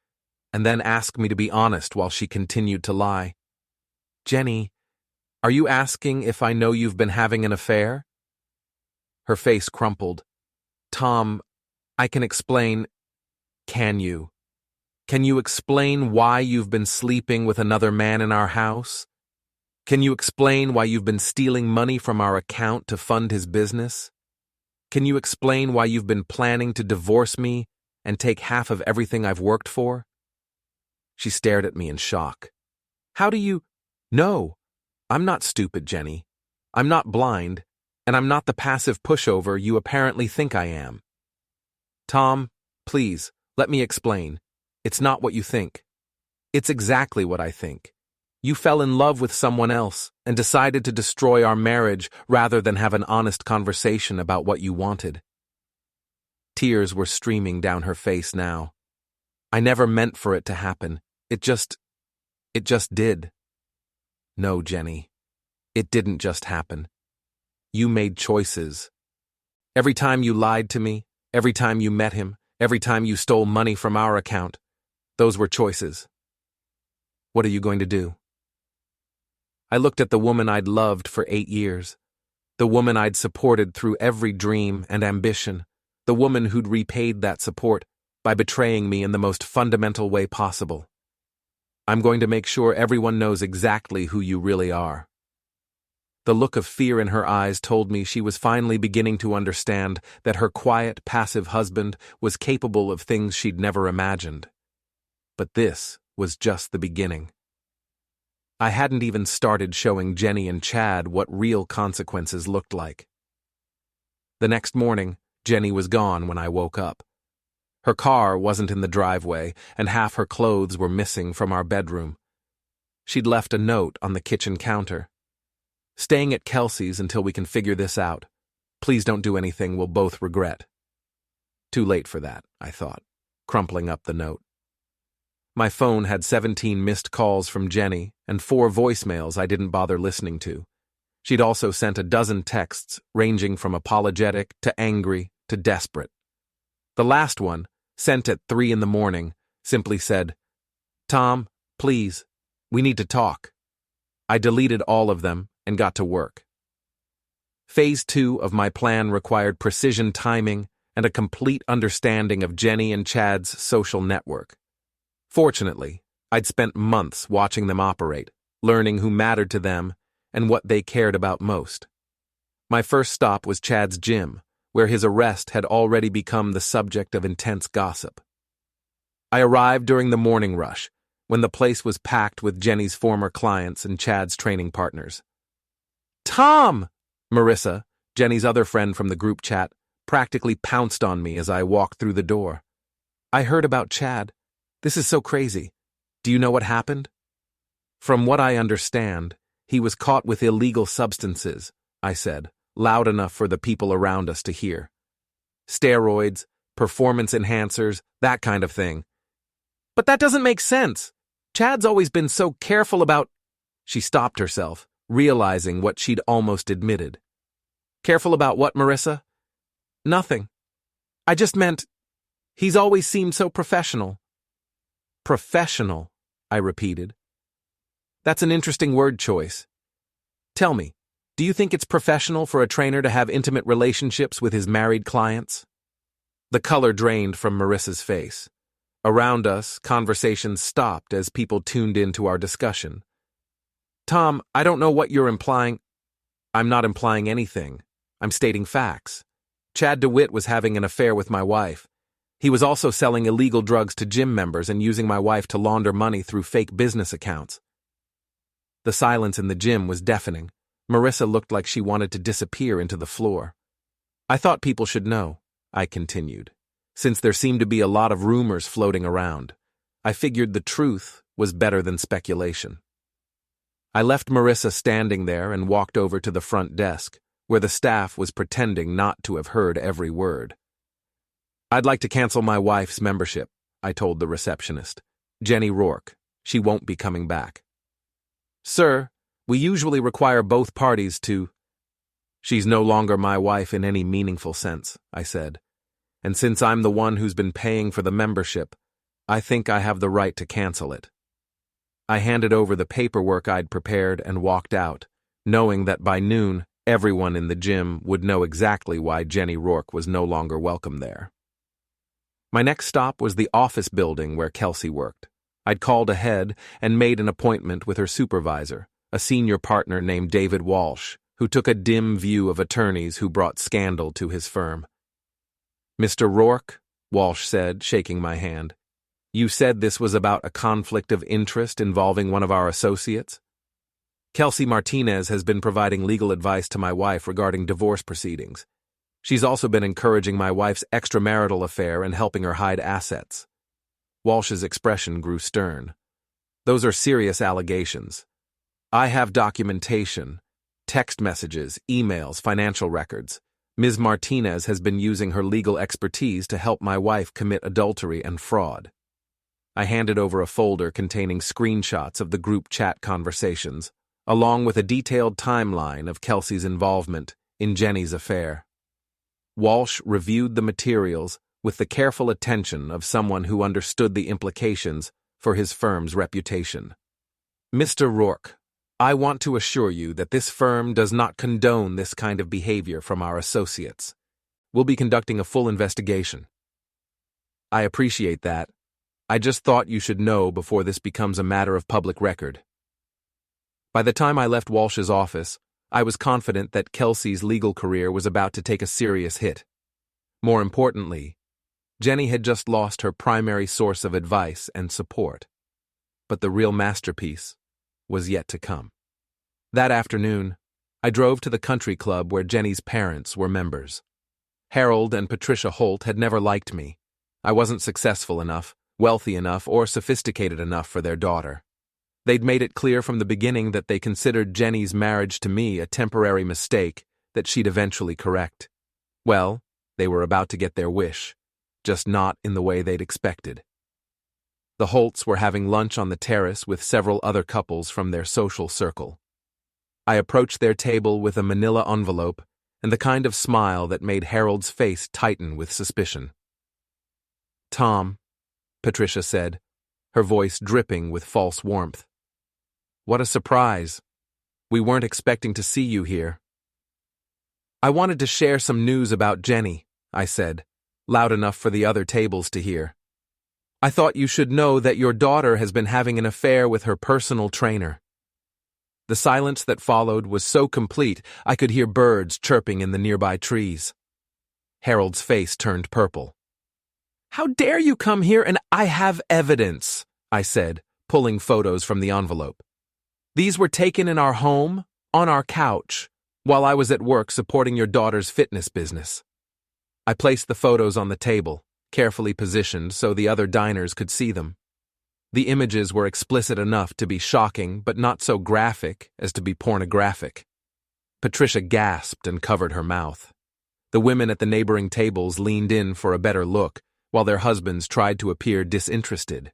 and then ask me to be honest while she continued to lie. "Jenny, are you asking if I know you've been having an affair?" Her face crumpled. "Tom, I can explain." "Can you? Can you explain why you've been sleeping with another man in our house? Can you explain why you've been stealing money from our account to fund his business? Can you explain why you've been planning to divorce me and take half of everything I've worked for?" She stared at me in shock. "How do you—" "No, I'm not stupid, Jenny. I'm not blind, and I'm not the passive pushover you apparently think I am." "Tom, please, let me explain. It's not what you think. It's exactly what I think. You fell in love with someone else and decided to destroy our marriage rather than have an honest conversation about what you wanted." Tears were streaming down her face now. "I never meant for it to happen. It just did." "No, Jenny. It didn't just happen. You made choices. Every time you lied to me, every time you met him, every time you stole money from our account, those were choices. What are you going to do?" I looked at the woman I'd loved for 8 years, the woman I'd supported through every dream and ambition, the woman who'd repaid that support by betraying me in the most fundamental way possible. "I'm going to make sure everyone knows exactly who you really are." The look of fear in her eyes told me she was finally beginning to understand that her quiet, passive husband was capable of things she'd never imagined. But this was just the beginning. I hadn't even started showing Jenny and Chad what real consequences looked like. The next morning, Jenny was gone when I woke up. Her car wasn't in the driveway, and half her clothes were missing from our bedroom. She'd left a note on the kitchen counter. "Staying at Kelsey's until we can figure this out. Please don't do anything we'll both regret." Too late for that, I thought, crumpling up the note. My phone had 17 missed calls from Jenny and 4 voicemails I didn't bother listening to. She'd also sent a dozen texts ranging from apologetic to angry to desperate. The last one, sent at 3 in the morning, simply said, "Tom, please, we need to talk." I deleted all of them and got to work. Phase 2 of my plan required precision timing and a complete understanding of Jenny and Chad's social network. Fortunately, I'd spent months watching them operate, learning who mattered to them and what they cared about most. My first stop was Chad's gym, where his arrest had already become the subject of intense gossip. I arrived during the morning rush, when the place was packed with Jenny's former clients and Chad's training partners. "Tom!" Marissa, Jenny's other friend from the group chat, practically pounced on me as I walked through the door. "I heard about Chad. This is so crazy. Do you know what happened?" "From what I understand, he was caught with illegal substances," I said, loud enough for the people around us to hear. "Steroids, performance enhancers, that kind of thing." "But that doesn't make sense. Chad's always been so careful about—" She stopped herself, realizing what she'd almost admitted. Careful about what, Marissa? Nothing. I just meant, he's always seemed so professional. Professional, I repeated. That's an interesting word choice. Tell me, do you think it's professional for a trainer to have intimate relationships with his married clients? The color drained from Marissa's face. Around us, conversations stopped as people tuned into our discussion. Tom, I don't know what you're implying. I'm not implying anything. I'm stating facts. Chad DeWitt was having an affair with my wife. He was also selling illegal drugs to gym members and using my wife to launder money through fake business accounts. The silence in the gym was deafening. Marissa looked like she wanted to disappear into the floor. I thought people should know, I continued, since there seemed to be a lot of rumors floating around. I figured the truth was better than speculation. I left Marissa standing there and walked over to the front desk, where the staff was pretending not to have heard every word. I'd like to cancel my wife's membership, I told the receptionist. Jenny Rourke. She won't be coming back. Sir, we usually require both parties to... She's no longer my wife in any meaningful sense, I said. And since I'm the one who's been paying for the membership, I think I have the right to cancel it. I handed over the paperwork I'd prepared and walked out, knowing that by noon, everyone in the gym would know exactly why Jenny Rourke was no longer welcome there. My next stop was the office building where Kelsey worked. I'd called ahead and made an appointment with her supervisor, a senior partner named David Walsh, who took a dim view of attorneys who brought scandal to his firm. Mr. Rourke, Walsh said, shaking my hand, you said this was about a conflict of interest involving one of our associates? Kelsey Martinez has been providing legal advice to my wife regarding divorce proceedings. She's also been encouraging my wife's extramarital affair and helping her hide assets. Walsh's expression grew stern. Those are serious allegations. I have documentation, text messages, emails, financial records. Ms. Martinez has been using her legal expertise to help my wife commit adultery and fraud. I handed over a folder containing screenshots of the group chat conversations, along with a detailed timeline of Kelsey's involvement in Jenny's affair. Walsh reviewed the materials with the careful attention of someone who understood the implications for his firm's reputation. Mr. Rourke, I want to assure you that this firm does not condone this kind of behavior from our associates. We'll be conducting a full investigation. I appreciate that. I just thought you should know before this becomes a matter of public record. By the time I left Walsh's office, I was confident that Kelsey's legal career was about to take a serious hit. More importantly, Jenny had just lost her primary source of advice and support. But the real masterpiece was yet to come. That afternoon, I drove to the country club where Jenny's parents were members. Harold and Patricia Holt had never liked me. I wasn't successful enough, wealthy enough, or sophisticated enough for their daughter. They'd made it clear from the beginning that they considered Jenny's marriage to me a temporary mistake that she'd eventually correct. Well, they were about to get their wish, just not in the way they'd expected. The Holts were having lunch on the terrace with several other couples from their social circle. I approached their table with a manila envelope and the kind of smile that made Harold's face tighten with suspicion. Tom, Patricia said, her voice dripping with false warmth. What a surprise. We weren't expecting to see you here. I wanted to share some news about Jenny, I said, loud enough for the other tables to hear. I thought you should know that your daughter has been having an affair with her personal trainer. The silence that followed was so complete I could hear birds chirping in the nearby trees. Harold's face turned purple. How dare you come here and I have evidence, I said, pulling photos from the envelope. These were taken in our home, on our couch, while I was at work supporting your daughter's fitness business. I placed the photos on the table, carefully positioned so the other diners could see them. The images were explicit enough to be shocking, but not so graphic as to be pornographic. Patricia gasped and covered her mouth. The women at the neighboring tables leaned in for a better look, while their husbands tried to appear disinterested.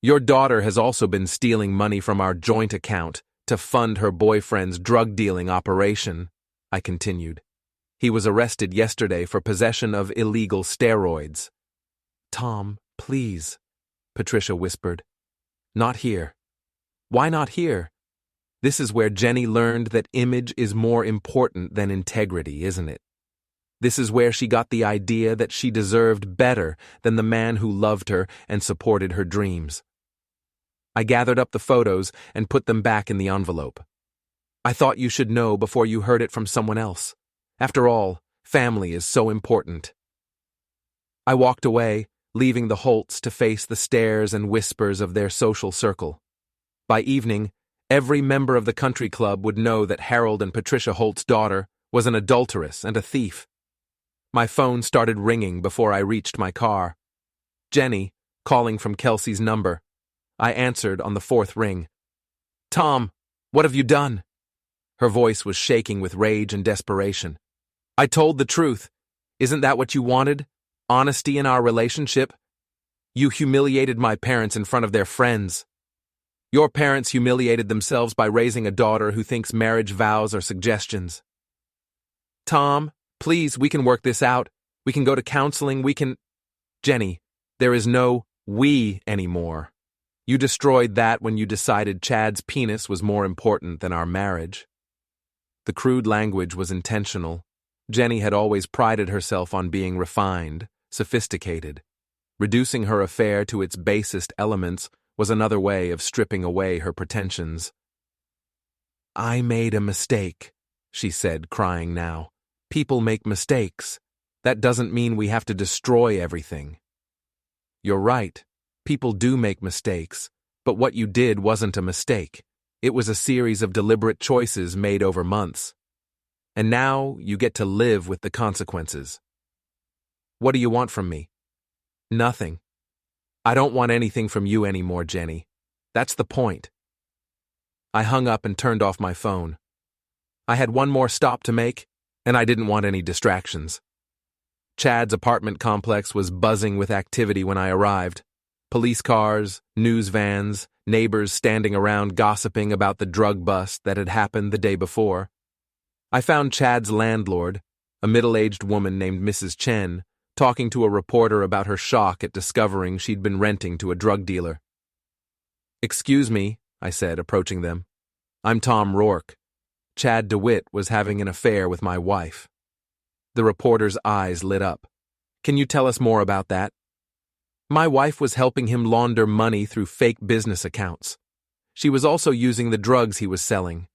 Your daughter has also been stealing money from our joint account to fund her boyfriend's drug-dealing operation, I continued. He was arrested yesterday for possession of illegal steroids. Tom, please, Patricia whispered. Not here. Why not here? This is where Jenny learned that image is more important than integrity, isn't it? This is where she got the idea that she deserved better than the man who loved her and supported her dreams. I gathered up the photos and put them back in the envelope. I thought you should know before you heard it from someone else. After all, family is so important. I walked away, leaving the Holts to face the stares and whispers of their social circle. By evening, every member of the country club would know that Harold and Patricia Holt's daughter was an adulteress and a thief. My phone started ringing before I reached my car. Jenny, calling from Kelsey's number. I answered on the fourth ring. Tom, what have you done? Her voice was shaking with rage and desperation. I told the truth. Isn't that what you wanted? Honesty in our relationship? You humiliated my parents in front of their friends. Your parents humiliated themselves by raising a daughter who thinks marriage vows are suggestions. Tom, please, we can work this out. We can go to counseling, we can… Jenny, there is no we anymore. You destroyed that when you decided Chad's penis was more important than our marriage. The crude language was intentional. Jenny had always prided herself on being refined, sophisticated. Reducing her affair to its basest elements was another way of stripping away her pretensions. I made a mistake, she said, crying now. People make mistakes. That doesn't mean we have to destroy everything. You're right. People do make mistakes, but what you did wasn't a mistake. It was a series of deliberate choices made over months. And now you get to live with the consequences. What do you want from me? Nothing. I don't want anything from you anymore, Jenny. That's the point. I hung up and turned off my phone. I had one more stop to make, and I didn't want any distractions. Chad's apartment complex was buzzing with activity when I arrived. Police cars, news vans, neighbors standing around gossiping about the drug bust that had happened the day before. I found Chad's landlord, a middle-aged woman named Mrs. Chen, talking to a reporter about her shock at discovering she'd been renting to a drug dealer. Excuse me, I said, approaching them. I'm Tom Rourke. Chad DeWitt was having an affair with my wife. The reporter's eyes lit up. Can you tell us more about that? My wife was helping him launder money through fake business accounts. She was also using the drugs he was selling.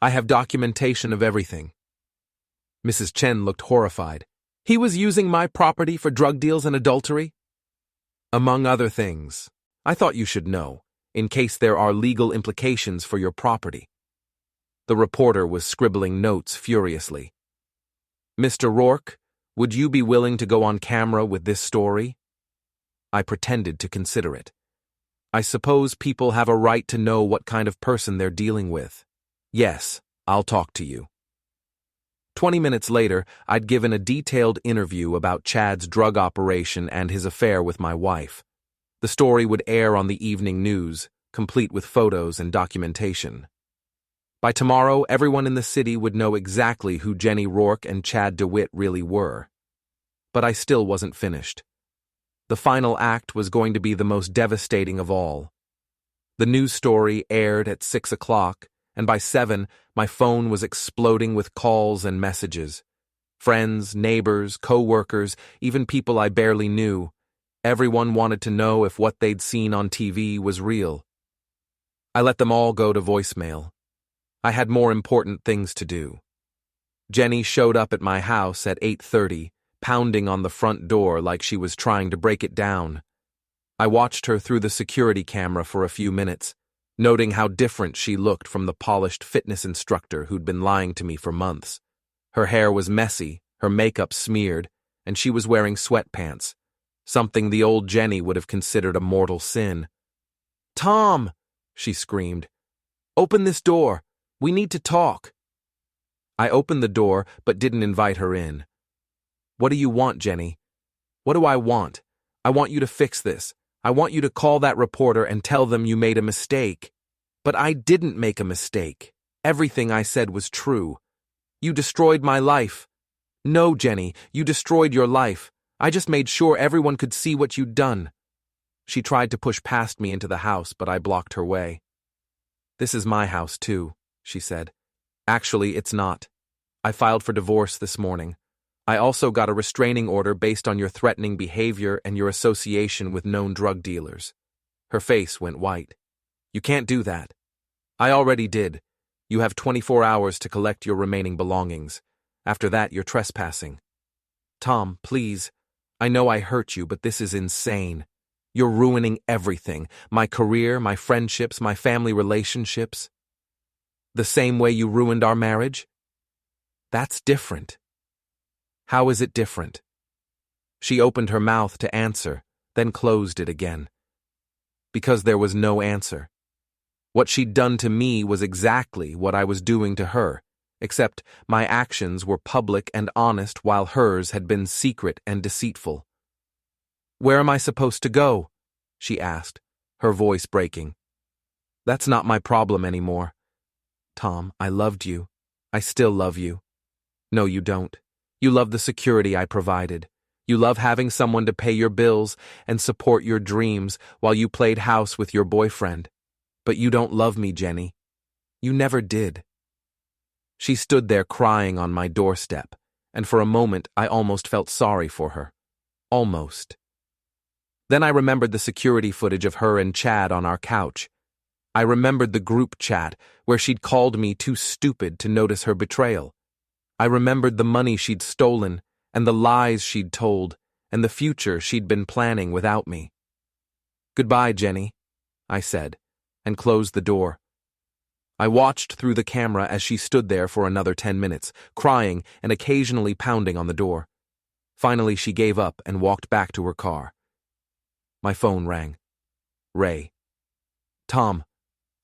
I have documentation of everything. Mrs. Chen looked horrified. He was using my property for drug deals and adultery? Among other things. I thought you should know, in case there are legal implications for your property. The reporter was scribbling notes furiously. Mr. Rourke, would you be willing to go on camera with this story? I pretended to consider it. I suppose people have a right to know what kind of person they're dealing with. Yes, I'll talk to you. 20 minutes later, I'd given a detailed interview about Chad's drug operation and his affair with my wife. The story would air on the evening news, complete with photos and documentation. By tomorrow, everyone in the city would know exactly who Jenny Rourke and Chad DeWitt really were. But I still wasn't finished. The final act was going to be the most devastating of all. The news story aired at 6 o'clock, and by 7, my phone was exploding with calls and messages. Friends, neighbors, co-workers, even people I barely knew. Everyone wanted to know if what they'd seen on TV was real. I let them all go to voicemail. I had more important things to do. Jenny showed up at my house at 8:30, pounding on the front door like she was trying to break it down. I watched her through the security camera for a few minutes, noting how different she looked from the polished fitness instructor who'd been lying to me for months. Her hair was messy, her makeup smeared, and she was wearing sweatpants, something the old Jenny would have considered a mortal sin. "Tom!" she screamed. "Open this door. We need to talk." I opened the door but didn't invite her in. "What do you want, Jenny?" "What do I want? I want you to fix this. I want you to call that reporter and tell them you made a mistake. But I didn't make a mistake. Everything I said was true. You destroyed my life. No, Jenny, you destroyed your life. I just made sure everyone could see what you'd done. She tried to push past me into the house, but I blocked her way. This is my house, too, she said. Actually, it's not. I filed for divorce this morning. I also got a restraining order based on your threatening behavior and your association with known drug dealers. Her face went white. You can't do that. I already did. You have 24 hours to collect your remaining belongings. After that, you're trespassing. Tom, please. I know I hurt you, but this is insane. You're ruining everything. My career, my friendships, my family relationships. The same way you ruined our marriage? That's different. How is it different? She opened her mouth to answer, then closed it again. Because there was no answer. What she'd done to me was exactly what I was doing to her, except my actions were public and honest while hers had been secret and deceitful. Where am I supposed to go? She asked, her voice breaking. That's not my problem anymore. Tom, I loved you. I still love you. No, you don't. You love the security I provided. You love having someone to pay your bills and support your dreams while you played house with your boyfriend. But you don't love me, Jenny. You never did. She stood there crying on my doorstep, and for a moment I almost felt sorry for her. Almost. Then I remembered the security footage of her and Chad on our couch. I remembered the group chat where she'd called me too stupid to notice her betrayal. I remembered the money she'd stolen and the lies she'd told and the future she'd been planning without me. Goodbye, Jenny, I said, and closed the door. I watched through the camera as she stood there for another 10 minutes, crying and occasionally pounding on the door. Finally, she gave up and walked back to her car. My phone rang. Ray. Tom,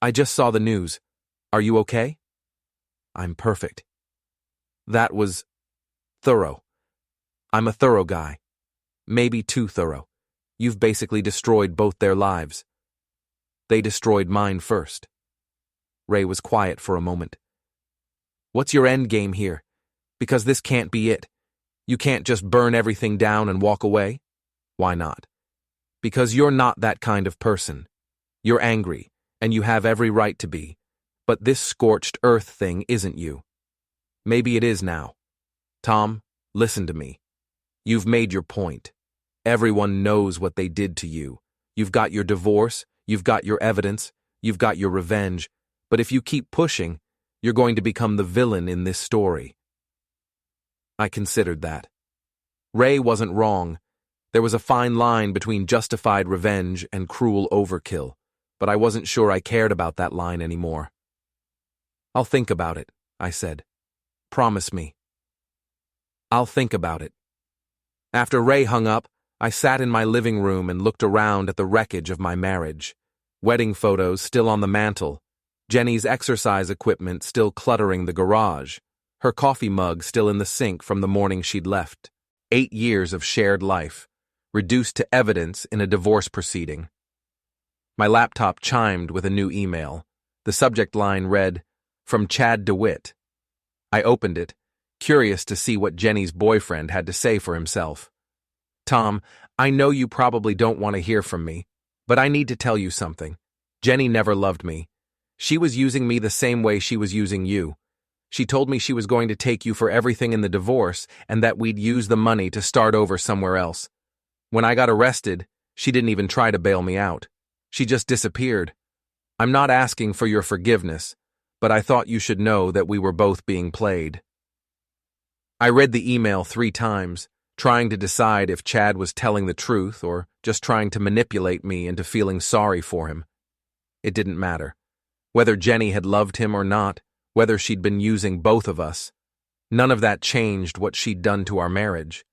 I just saw the news. Are you okay? I'm perfect. That was thorough. I'm a thorough guy. Maybe too thorough. You've basically destroyed both their lives. They destroyed mine first. Ray was quiet for a moment. What's your end game here? Because this can't be it. You can't just burn everything down and walk away? Why not? Because you're not that kind of person. You're angry, and you have every right to be. But this scorched earth thing isn't you. Maybe it is now. Tom, listen to me. You've made your point. Everyone knows what they did to you. You've got your divorce, you've got your evidence, you've got your revenge, but if you keep pushing, you're going to become the villain in this story. I considered that. Ray wasn't wrong. There was a fine line between justified revenge and cruel overkill, but I wasn't sure I cared about that line anymore. I'll think about it, I said. Promise me. I'll think about it. After Ray hung up, I sat in my living room and looked around at the wreckage of my marriage. Wedding photos still on the mantle, Jenny's exercise equipment still cluttering the garage, her coffee mug still in the sink from the morning she'd left. 8 years of shared life, reduced to evidence in a divorce proceeding. My laptop chimed with a new email. The subject line read, "From Chad DeWitt." I opened it, curious to see what Jenny's boyfriend had to say for himself. Tom, I know you probably don't want to hear from me, but I need to tell you something. Jenny never loved me. She was using me the same way she was using you. She told me she was going to take you for everything in the divorce and that we'd use the money to start over somewhere else. When I got arrested, she didn't even try to bail me out. She just disappeared. I'm not asking for your forgiveness, but I thought you should know that we were both being played. I read the email 3 times, trying to decide if Chad was telling the truth or just trying to manipulate me into feeling sorry for him. It didn't matter. Whether Jenny had loved him or not, whether she'd been using both of us, none of that changed what she'd done to our marriage.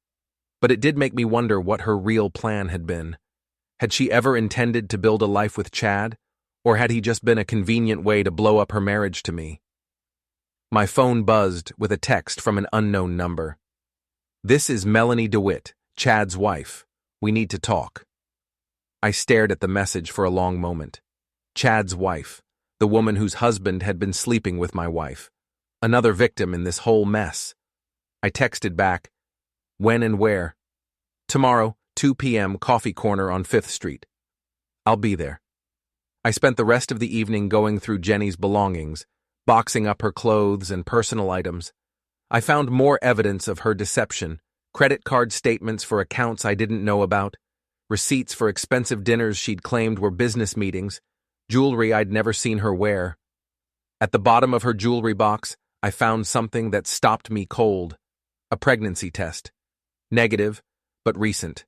But it did make me wonder what her real plan had been. Had she ever intended to build a life with Chad, or had he just been a convenient way to blow up her marriage to me? My phone buzzed with a text from an unknown number. "This is Melanie DeWitt, Chad's wife. We need to talk." I stared at the message for a long moment. Chad's wife, the woman whose husband had been sleeping with my wife. Another victim in this whole mess. I texted back, "When and where?" "Tomorrow, 2 p.m., coffee corner on 5th Street. I'll be there." I spent the rest of the evening going through Jenny's belongings, boxing up her clothes and personal items. I found more evidence of her deception, credit card statements for accounts I didn't know about, receipts for expensive dinners she'd claimed were business meetings, jewelry I'd never seen her wear. At the bottom of her jewelry box, I found something that stopped me cold. A pregnancy test. Negative, but recent.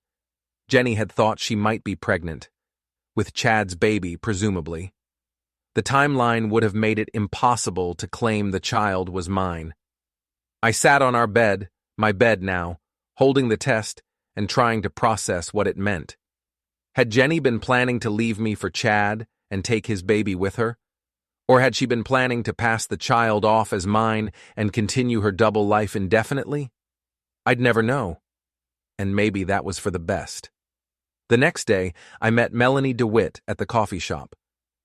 Jenny had thought she might be pregnant. With Chad's baby, presumably. The timeline would have made it impossible to claim the child was mine. I sat on our bed, my bed now, holding the test and trying to process what it meant. Had Jenny been planning to leave me for Chad and take his baby with her? Or had she been planning to pass the child off as mine and continue her double life indefinitely? I'd never know. And maybe that was for the best. The next day, I met Melanie DeWitt at the coffee shop.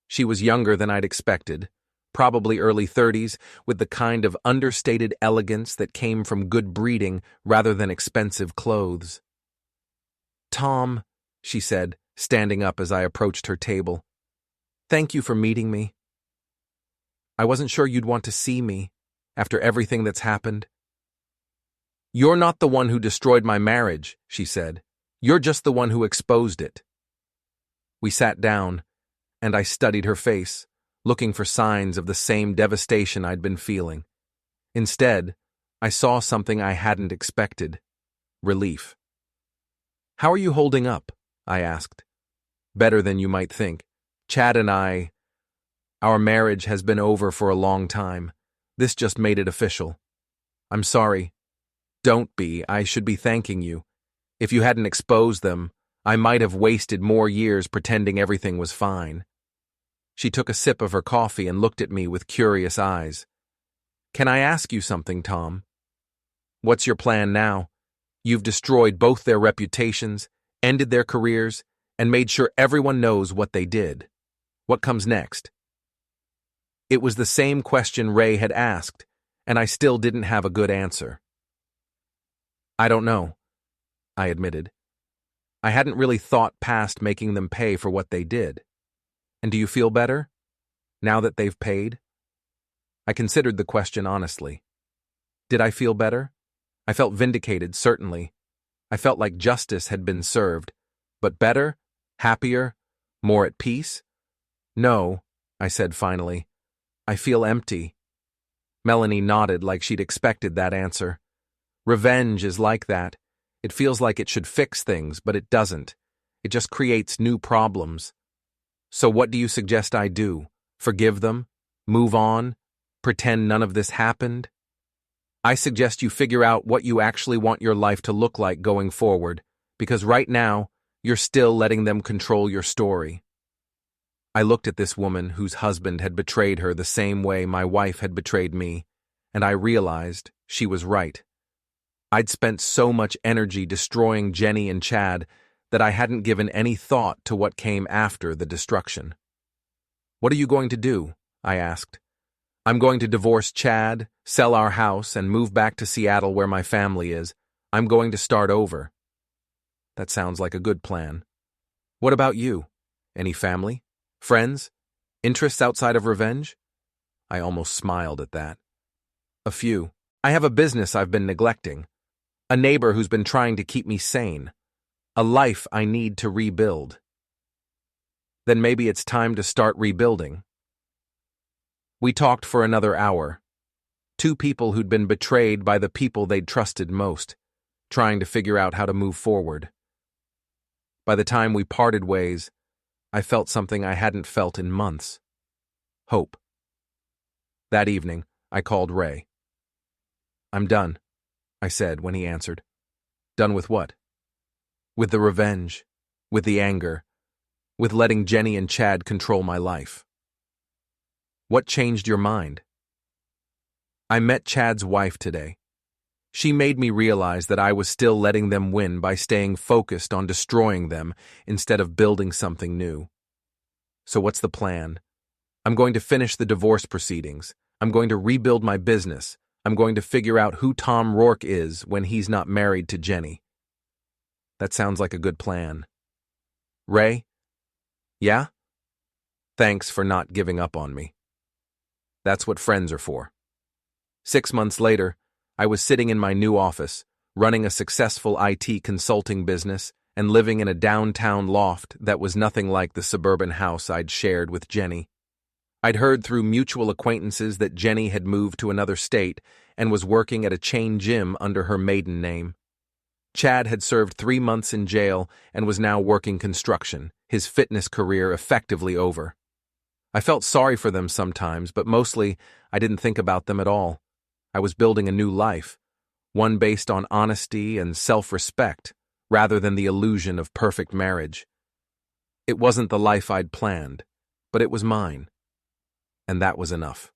She was younger than I'd expected, probably early 30s, with the kind of understated elegance that came from good breeding rather than expensive clothes. "Tom," she said, standing up as I approached her table. "Thank you for meeting me. I wasn't sure you'd want to see me, after everything that's happened." "You're not the one who destroyed my marriage," she said. "You're just the one who exposed it." We sat down, and I studied her face, looking for signs of the same devastation I'd been feeling. Instead, I saw something I hadn't expected. Relief. "How are you holding up?" I asked. "Better than you might think. Chad and our marriage has been over for a long time. This just made it official. I'm sorry." "Don't be. I should be thanking you. If you hadn't exposed them, I might have wasted more years pretending everything was fine." She took a sip of her coffee and looked at me with curious eyes. "Can I ask you something, Tom? What's your plan now? You've destroyed both their reputations, ended their careers, and made sure everyone knows what they did. What comes next?" It was the same question Ray had asked, and I still didn't have a good answer. "I don't know," I admitted. I hadn't really thought past making them pay for what they did. "And do you feel better, now that they've paid?" I considered the question honestly. Did I feel better? I felt vindicated, certainly. I felt like justice had been served. But better? Happier? More at peace? "No," I said finally. "I feel empty." Melanie nodded like she'd expected that answer. Revenge is like that. It feels like it should fix things, but it doesn't. It just creates new problems. "So what do you suggest I do? Forgive them? Move on? Pretend none of this happened?" "I suggest you figure out what you actually want your life to look like going forward, because right now, you're still letting them control your story." I looked at this woman whose husband had betrayed her the same way my wife had betrayed me, and I realized she was right. I'd spent so much energy destroying Jenny and Chad that I hadn't given any thought to what came after the destruction. "What are you going to do?" I asked. "I'm going to divorce Chad, sell our house, and move back to Seattle where my family is. I'm going to start over." "That sounds like a good plan. What about you? Any family? Friends? Interests outside of revenge?" I almost smiled at that. "A few. I have a business I've been neglecting. A neighbor who's been trying to keep me sane. A life I need to rebuild." "Then maybe it's time to start rebuilding." We talked for another hour. Two people who'd been betrayed by the people they'd trusted most, trying to figure out how to move forward. By the time we parted ways, I felt something I hadn't felt in months. Hope. That evening, I called Ray. "I'm done," I said when he answered. "Done with what?" "With the revenge, with the anger, with letting Jenny and Chad control my life." "What changed your mind?" "I met Chad's wife today. She made me realize that I was still letting them win by staying focused on destroying them instead of building something new. So what's the plan? I'm going to finish the divorce proceedings. I'm going to rebuild my business. I'm going to figure out who Tom Rourke is when he's not married to Jenny. That sounds like a good plan. Ray? Yeah? Thanks for not giving up on me. That's what friends are for. 6 months later, I was sitting in my new office, running a successful IT consulting business and living in a downtown loft that was nothing like the suburban house I'd shared with Jenny. I'd heard through mutual acquaintances that Jenny had moved to another state and was working at a chain gym under her maiden name. Chad had served 3 months in jail and was now working construction, his fitness career effectively over. I felt sorry for them sometimes, but mostly I didn't think about them at all. I was building a new life, one based on honesty and self-respect, rather than the illusion of perfect marriage. It wasn't the life I'd planned, but it was mine. And that was enough.